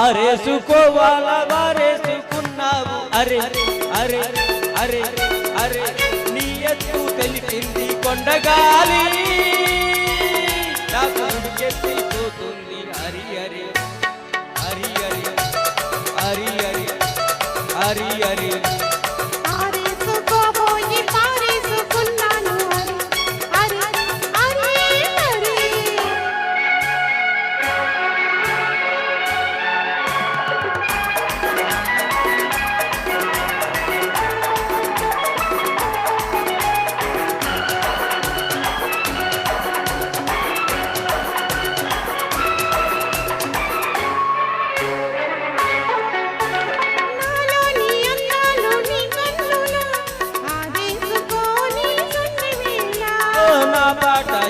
వారేసుకోవాలా వారేసుకున్నావు అరే అరే అరే అరే నీ ఎత్తు తెలిపింది కొండగాలి నాకు ఉడికెత్తిపోతుంది హరి హరి హరి హరి హరి హరి హరి హరి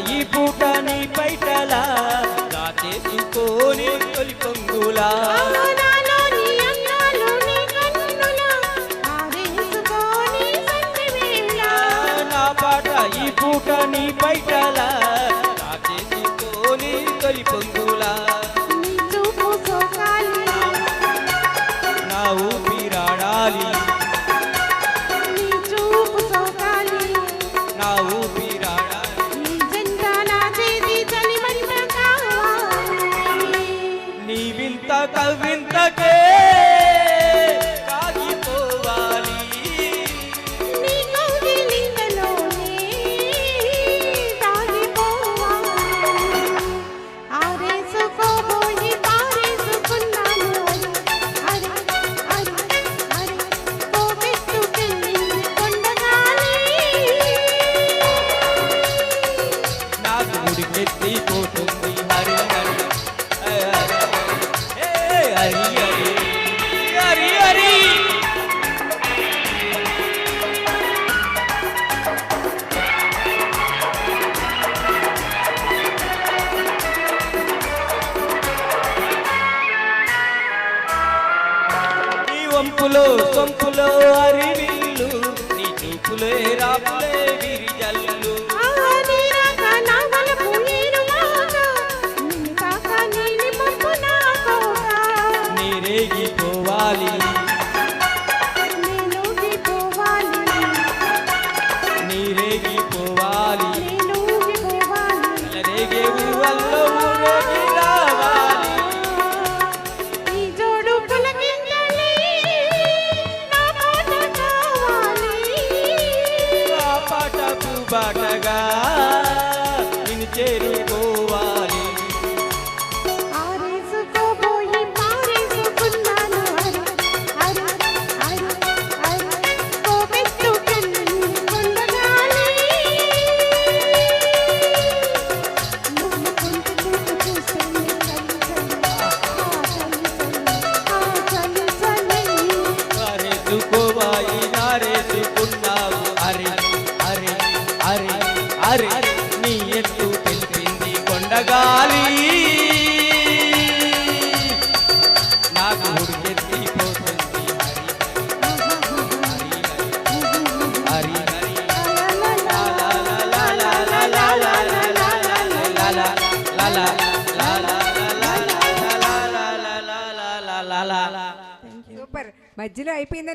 ఈ పూట నీ పైటలా దాచేసుకోని తొలి పొంగులా నా పాట ఈ పూట నీ పైటలా దాచేసుకోని తొలి పొంగులా నా ఊపిరాడాలి నా ఊపిరాడాలి నీవింత కవింతకే కాగిపోవాలి నాకు ఉడికెత్తిపోతుంది హరి హరి హరి హరి హరి హరి నీ వంపులో సొంపులో అరివిల్లు నీ చూపులే రాపులే విరిజల్లు నీరేగిపోవాలి నీరేగిపోవాలి రేగే ఊవల్లో ఊరేగి రావాలి ఆ పాటకు బాటగా నిన్ను చేరుకోవాలి వారేసుకోవాయి నారేసుకున్నావు అరే అరే అరే అరే నీ ఎత్తు తెలిపింది కొండగాలి నాకు ఉడికెత్తిపోతుంది హరి హరి సూపర్ మధ్యలో అయిపోయింది